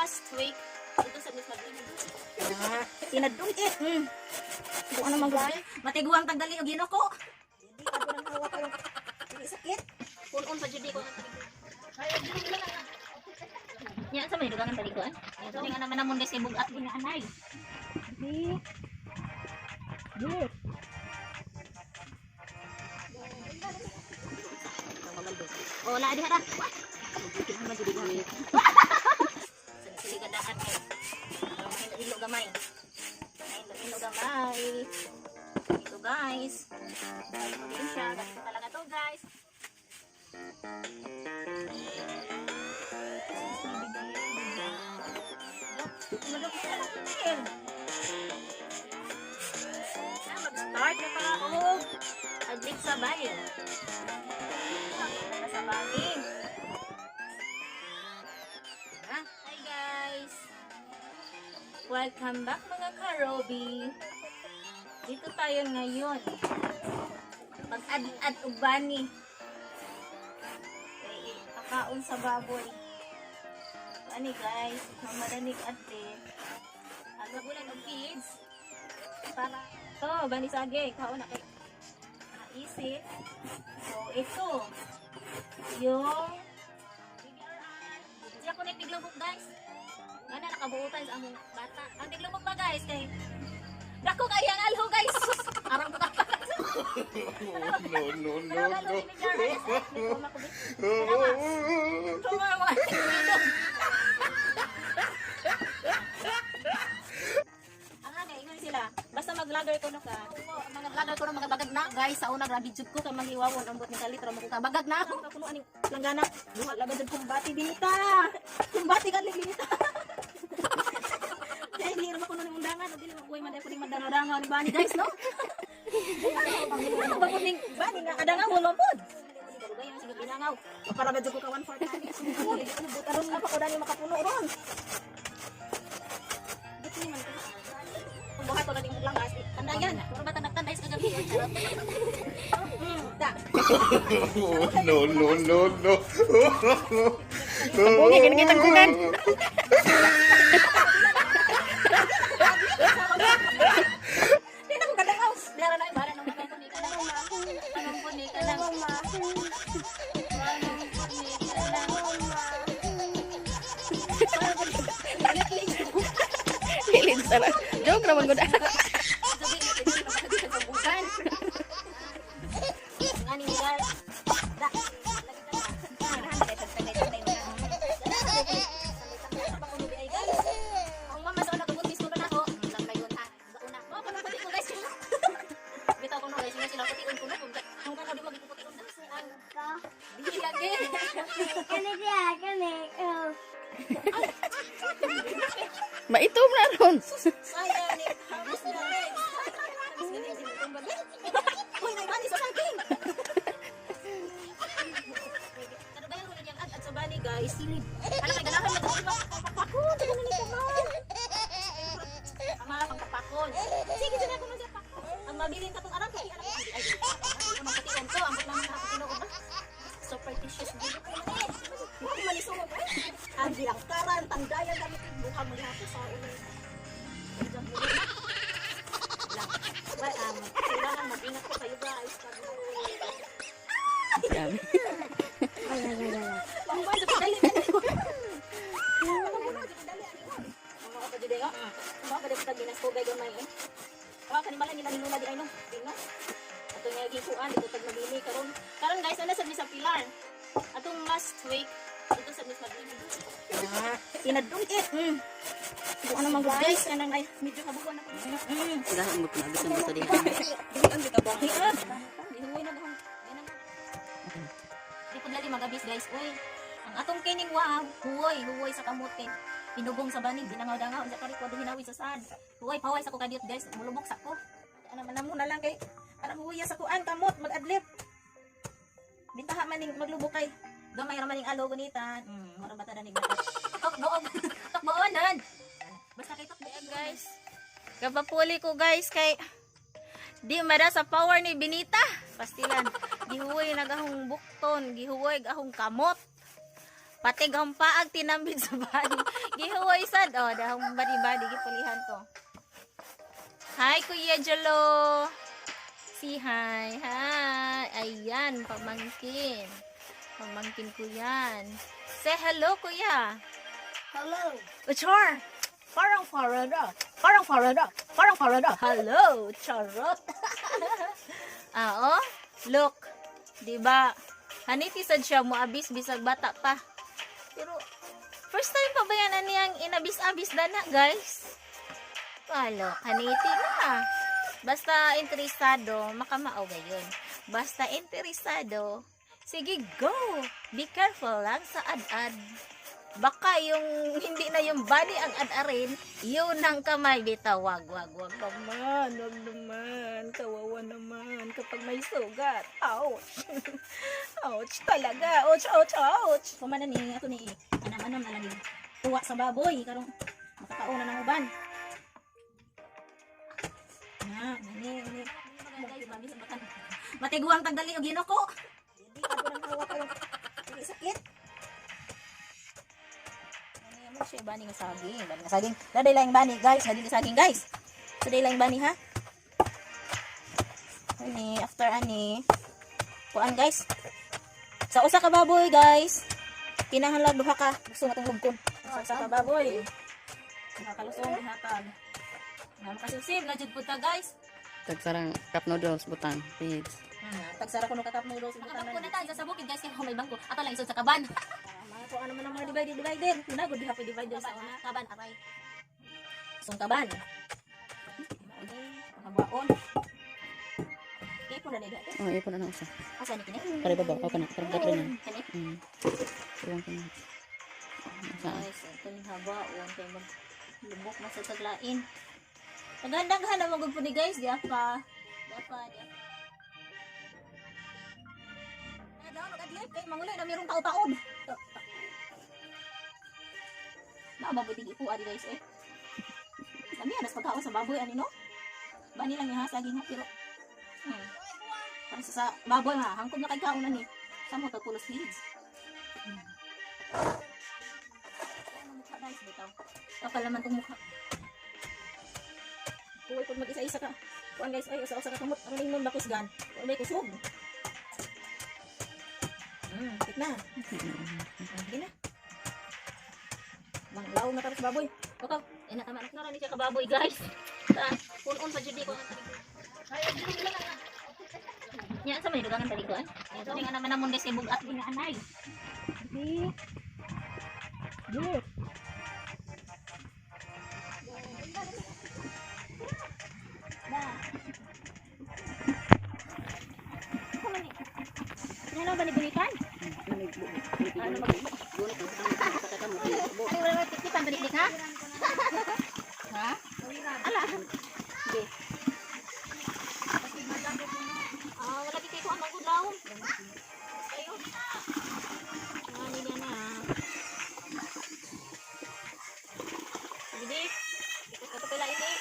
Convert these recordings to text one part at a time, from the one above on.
last week, ito sa Miss Madrid. Sinadong it. Kung ano mag-buhay. Matiguang tagdali o ginoko. Hindi, ako nang hawa ko. Hindi sakit. Punon pa dyan ko. Yan sa may dugangan talikuan. Ito nga naman naman guys kay bugat din na anay. Di. Oh, la di hara. Sige gadaan kay. Ilo gamay. Ilo gamay. Ito guys. Ayun siya, ganito talaga to guys. Mag-start na pala ako. Adlik sa bayan. Sa bayan. Hi guys. Welcome back mga karobi. Dito tayo ngayon. Mag-ad-ad ubani. Pakaon sa baboy. Ani guys, mamaranig ate. Aga bulan og kids. Para to bani sage kaon na kay isip. So ito yung siya ko na tiglubok guys. Ngana nakabuutan sa among bata. Ang tiglubok ba guys kay dako kay ang alho guys. Arang ko ka. Basta mag-vlogger ko no ka. Mga vlogger ko no mga bagag na guys sa una grabe jud ko kay mangiwawon ambot ni kalitro mo ka bagag na ako kuno aning langgana. Duha laga jud kumbati dinita. Kumbati ka dinita. Kaya hindi naman kuno ning undangan dili mo kuy man ko ning madano-dangan ni bani guys no. Ano ba kuning bani nga adangaw mo pod. Bayan sige inangaw. Para ba jud ko ka 1/4 tani. Ano butaron nga pa ko dali makapuno ron. Dito man ko. Buhat ko nating lang guys. Tandayan. Puro ba tanday sa kagabi. No. Bugi kita kugan. Dito ko kadangaw. Dara na ibara nang ko ni ka lang. Anong ko ni ka lang. Lilin sana. Joke naman ko na. Maitom na ron. Guys, silid. Ala kay ganahan na dito pakon, dito na nito man. Ang mga pagpapakon. Sige, dito na ko man pakon. Ang mabilin ka tong arang kay anak ay. Ano man kati konto, ang lang na ako ba? Superstitious dito. Mo man isumo ba? Ang bilang karan tandayan kami buka mo lahat sa ulo. Well, kailangan mag-ingat ko kayo guys. Dami. Karon guys, ano sa Miss Pilar? Atong last week ito sa Miss Madrid. Sinadong it. Kung ano mag guys, kanang ay medyo kabugon ako. Dahil mo pinagis ang buto din. Ang bitabahi ah. Hinuwi na gahong. Di pud lagi magabis guys. Oy, ang atong kining wow, huwoy sa kamote. Pinugong sa banig, dinangaw-dangaw, unsa kari ko hinawi sa sad. Huwoy paway sa ko kadiyot guys, mulubok sa ko. Ana man na lang kay ana huwoy sa kuan kamot mag-adlip. Bitaha maning maglubok kay gamay ra maning alo gunitan. Mura bata danig bata. Takboon dan. Basta kay takbo guys. Kapapuli ko guys kay di mada sa power ni Binita. Pastilan. Gihuway nagahong bukton, gihuway gahong kamot. Pati gampaag tinambid sa body. Gihuway sad. Oh, dahong body gipulihan to. Hi, Kuya Jalo. Si hi. Hi. Ayan, pamangkin. Pamangkin ko yan. Say hello, Kuya. Hello. Char. Parang Florida. Parang Florida. Parang Florida. Hello, charot. Oh. Look. Diba? Haniti sad siya mo abis bisag bata pa. Pero first time pa ba yan niyang inabis-abis dana, guys? Walo, haniti na. Basta interesado, makamao gayon. Basta interesado, sige, go! Be careful lang sa ad-ad. Baka yung hindi na yung body ang ad-arin, yun ang kamay bitaw. Wag naman. Kawawa naman kapag may sugat. Ouch. Ouch talaga. Ouch. Kumana ni ato ni anam-anam na lagi. Tuwa sa baboy karong makakauna ng uban. Ini. Matiguang tagdali og ginoko. Hindi ka nang hawa kayong sakit. Ano siya bani nga saging. Daday lang bani guys, dili saging guys. Daday lang bani ha. Ani after ani. Kuan guys. Sa usa ka baboy guys. Kinahanglan duha ka. Gusto natong lugkon. Sa usa ka baboy. Nakalusong ihatag. Na makasusim na jud pud ta guys. Tagsarang cup noodles butang, please. Tagsara ko no katap noodles ibutan Ako na na. tayo sa bukid guys kaya may bangko. Ato lang isod sa kaban. Mga ko ano man ang mga divider. Pinagod diha pa divider sa una. Kaban aray. Sung kaban. Kabaon. Ipo na nila. Oh, ipon na usa. Asa ni kini? Pare baba, o kana, pare gatri na. Kani. Iwan ko na. Saan? Guys, ito yung habaon kay mag lubok na sa taglain. Nagandaghan na magod po ni guys, diya pa. Daw nagadlip kay mangulay na mayroong tao-taod. Mababuti ipo adi guys eh. Dami anas pagkaon sa baboy ani no? Bani lang yung hasaging ha pero para sa baboy ha, hangkod na kay kaon ani. Sa mo pulos leads. Ano mukha guys bitaw. Kapal naman tong mukha. Kuway pag mag-isa-isa ka. Kuan guys, ay usa-usa ka tumot. Ano ning bakis gan? Kuan may kusog. Tik na. Sige na. Manglaw na tapos baboy. Bakaw, ina tama na ni siya ka baboy guys. Ta, punon pa jud ko ang taliko. Ay, dili lang. Nya sa may dugangan talikuan. Nya sa nga naman namon guys kay bugat ni anay. Di. Dili. Ano ba ni bulikan? Ano ba? Ano wala tikitan tadi dik ha? Ha? Ala. Sige. Wala kay ko amang gudlaw. Ayo. Ani na na. Sige. Ito pala ini.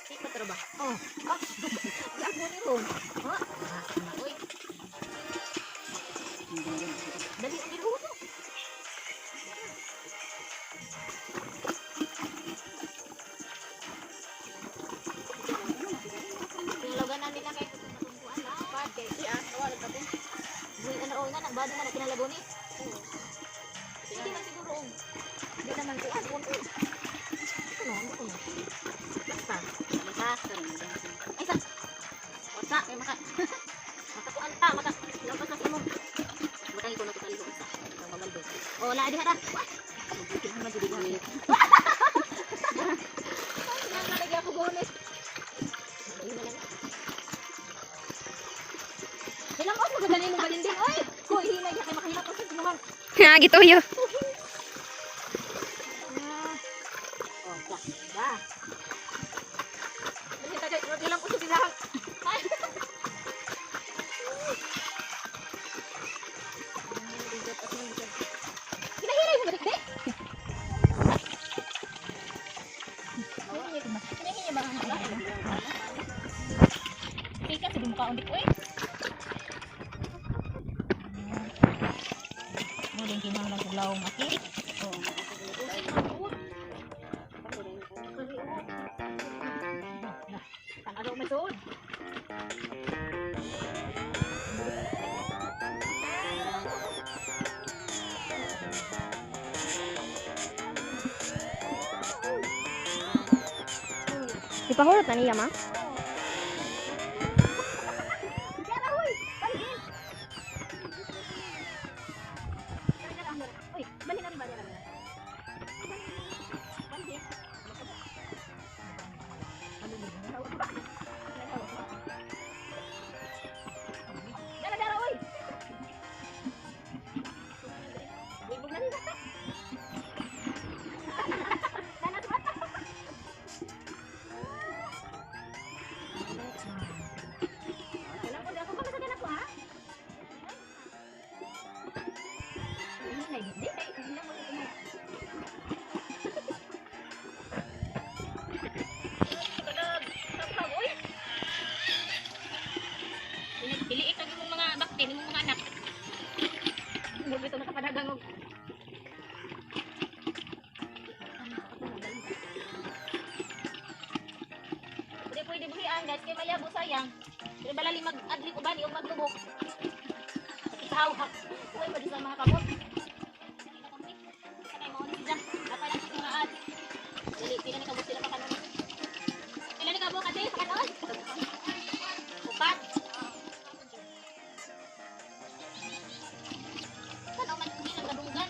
Tik pa ba? Oh. Ako ni ron. Ha? Oy. Dali ang giluto. Pinalogan na nila kay kutuan na. Pati siya, wala pa din. Buhay ano na nagbado na pinalago ni. Hindi man siguro. Hindi naman kuan. Ano ko. Basta. Ay sa. Wasa kay maka. Makakuan ta, lampas na mo. Butang ko na ko sa. Mamaldo. Oh, la di hara. Buti naman jud gani. Nalagyan ko gones. Ilang oras mo ganin mo balinding oy. Hoy, hinay kay makahilap sa sinuman. Ha, gituyo. Oh, da. Dili ta kay ilang usog ilang. Hinahiray mo dikdik. Hinahiray ba ang hala? Tika sa dumkaon dik oy. Muling kinang Wow, maki. Ang ano may suod? Ipahulot na niya, ma? Uy, bali na rin, bali na rin. Dara, dara, uy! Libog na rin. Wala ko, ako pa masagan ako, ha? Hindi na, hindi. Hindi na mo ito. Piliit lagi mong mga bakte, mong mga anak. Mo bito nakapadagang og. Pwede buhian guys, kay mayabo sayang. Pero balali mag-adli ko bani o magtubok. Hawak. Uy, pwede sa mga kamot. Sakay mo ulit dyan. Dapat lang sa mga ad. Dili, pila ni kabot sila pa kanon. Pila ni kabot kasi pa kanon. Upat. Kano man hindi nagkadunggan.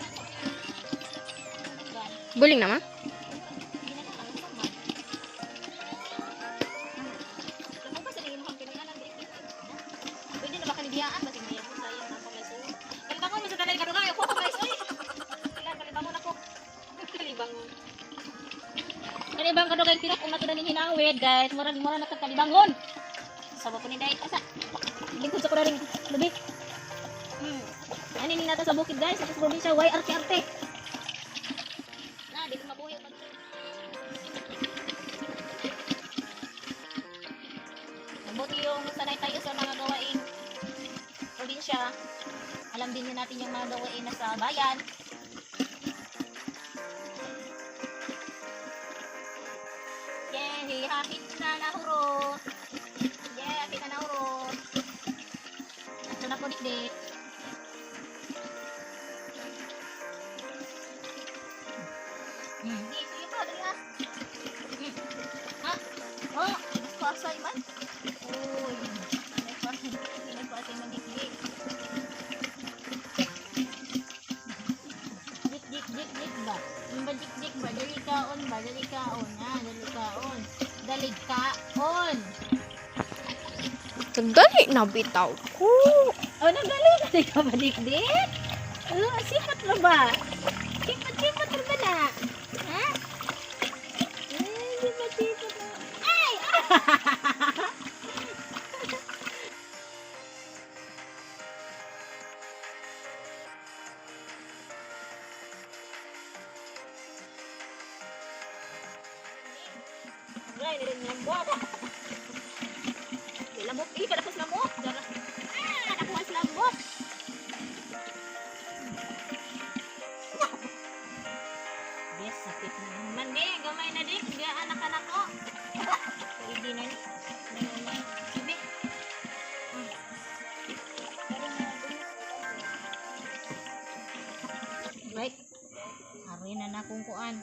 Buling na, ma? Pwede na ba kanibiyaan? Ba't hindi ako sayang na panglaso? Kalibangon mo sa talay ka doon. Ako guys, uy! Kalibangon ako. Kalibangon. Kalibang ka doon kayo pinak. Kung natudanin hinawid guys. Mura na ka kalibangon. Sabi ko ni Dahit. Asa? Lingkod sa ko na rin. Lubi. Ano yung natin sa bukid guys. Sa probinsya. Why arte-arte? Na, di ko mabuhay. Mabuti yung sanay tayo sa mga gawain probinsya. Alam din natin yung mga gawain na sa bayan. Yeah, hapit na nahurot. Yeah, hapit na nahurot. Ito na po dikdik. Sige pa, dali ha. Ha? Oh, pasay man. Uy, nagpasay man dikdik. Dik ba? Yung ba dik ba? Dalikaon ba? Dalikaon. Ah, dalikaon. Dalikaon. Dali na bitaw ko. Oh, nagdali ka ba dik-dik? Oh, sipat na ba? Sipat na ba na? Ha? Sipat na. Ay! Ay, nilang lambot. May lambot. Eh, kalapos lambot. Ah, nakuha sa lambot. Yes, sakit na naman. Di, gamay na dik. Di, anak-anak ko. Pwede na ni. Sabi. Right. Hari na na kung kuan.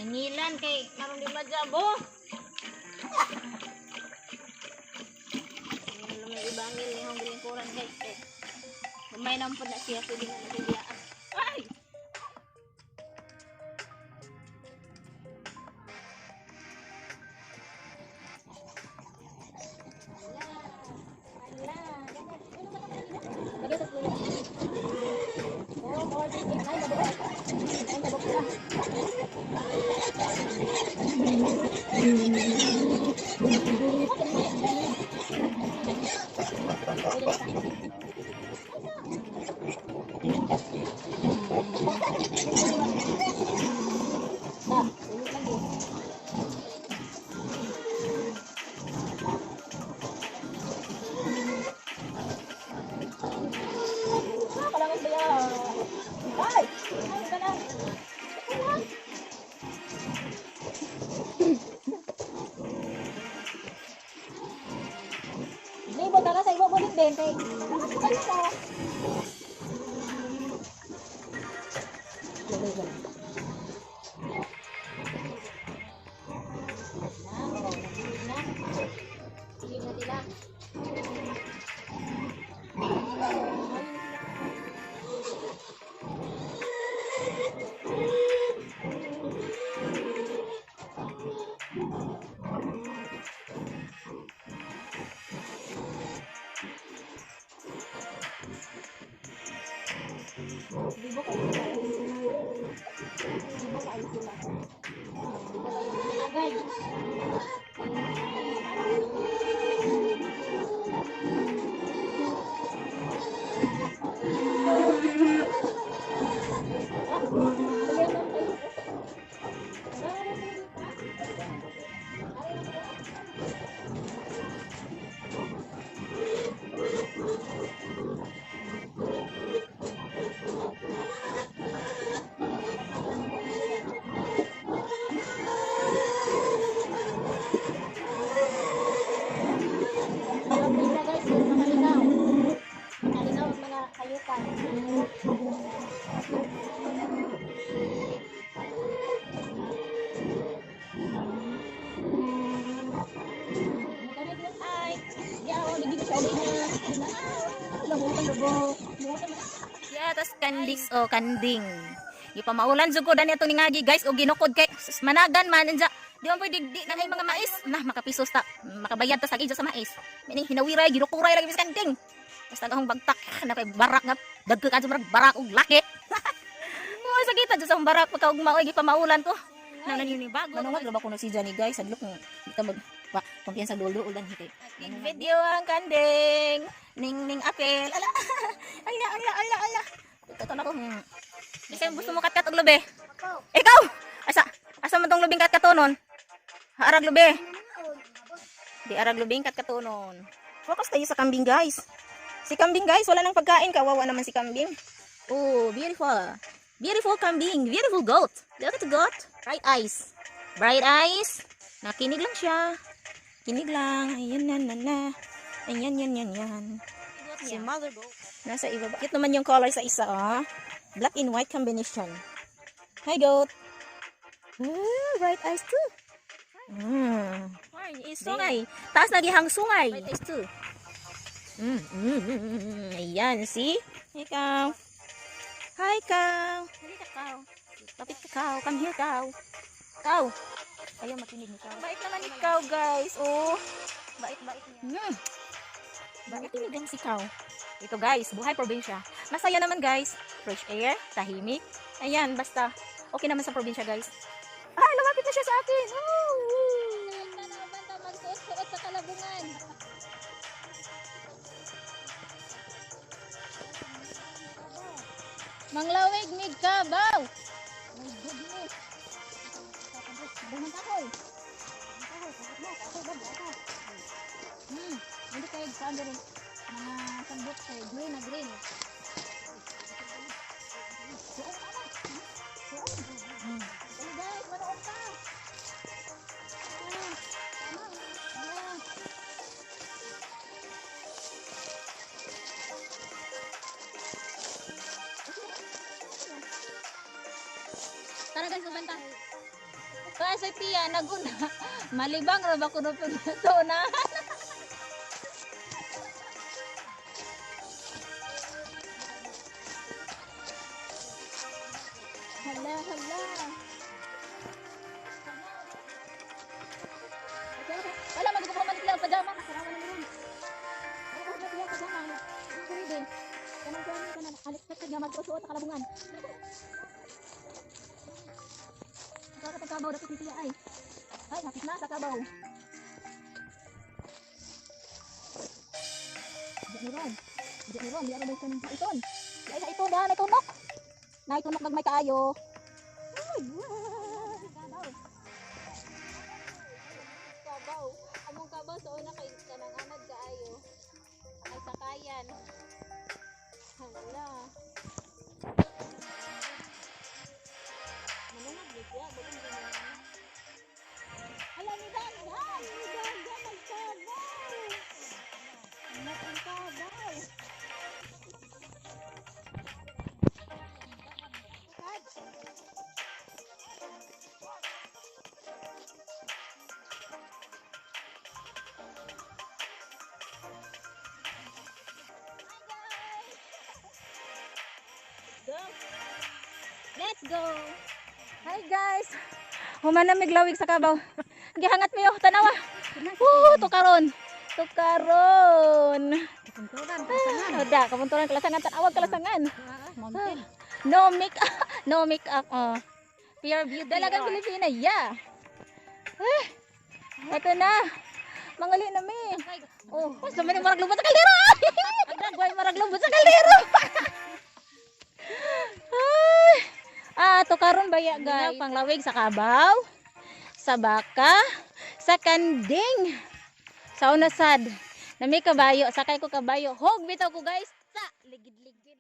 Nangilan kay karon di majabo. May ibangil ni hong lingkuran guys. May nampod na siya pwede na nabiyaan. Ay! tubig. Ano mo? Yeah, tas kanding kanding. Gipamaulan jud ko dani atong ningagi guys o ginukod kay sus, managan man inja. Di man pwede di na mga mais. Nah, makapisos ta. Makabayad ta sa gidyo sa mais. Mini hinawiray ginukuray lagi sa kanding. Basta akong bagtak na kay barak nga dagko ka jud barak og laki. Mo sa kita jud sa barak pagka ug maoy gipamaulan to. Nanan yun ni bago. Manungag ra ba kuno si Johnny guys, sadlok mo. Kita mag kumpiyansa dolo ulan hite. Video ang kanding. Ning apel. Ala. Ala. Ito na ko. Kasi gusto mo katkat og lubi. Ikaw. Asa man tong lubing katkatonon? Arag lubi. Di arag lubing katkatonon. Focus tayo sa kambing guys. Si kambing guys, wala nang pagkain, kawawa naman si kambing. Oh, beautiful. Beautiful kambing, beautiful goat. Look at the goat. Bright eyes. Bright eyes. Nakinig lang siya. Kinig lang. Ayan na. Ayan. Si mother goat. Nasa iba. Cute naman yung color sa isa, oh. Black and white combination. Hi, goat. Bright eyes too. Sungay. Taas nagihang sungay. Bright eyes too. Ayan, see? Ikaw. Hi, cow. Halika, cow. Lapit ka, cow. Come here, cow. Cow. Ayaw makinig ni cow. Bait naman ikaw, guys. Oh. Bait niya. Bait lang si cow. Ito, guys. Buhay probinsya. Masaya naman, guys. Fresh air. Tahimik. Ayan, basta. Okay naman sa probinsya, guys. Ay, lumapit na siya sa akin. Magsuot sa kalabungan. Manglawig mig kabaw. My goodness. Bangan takoy. Hindi kayo sabi rin mga sambot kayo. Green na green. Guys, manood ka. Tara guys, subanta. Kaya sa tiya, naguna. Malibang ra ba kuno pagto na. Hala. Wala, magkukuha man lang pajama. Kasama na rin. Magkukuha man lang pajama. Kuri din. Kanang alikpat ka nga magsuot sa kalabungan. Para sa kabaw, dapat nitiya ay. Ay, hapit na sa kabaw. Diyan ni Ron, diyan ba yung iton? Ay, sa iton na, naitunok. Naitunok nagmay kaayo. Ay, kabaw. Among kabaw sa una kay kanang anad kaayo. Ay, sakayan. Hala. Manungag siya, bakit hindi naman. Hala, nidan, magkabaw. Magkabaw. Let's go. Hi guys. Humanamig lawig sa kabaw. Gihangat mi yo tanawa. Tukaron. Tukaron. Oda, kapunturan kalasangan tanawag kalasangan. No make no make up. Pure beauty. Dalagang Pilipina. Yeah. Ito na. Mangali na mi. Oh, sa man marag lubot sa kaldero. Agdagway marag lubot sa kaldero. Tukaron baya guys. Panglawig sa kabaw, sa baka, sa kanding, sa unasad. Na may kabayo, sakay ko kabayo. Hog bitaw ko guys sa ligid-ligid.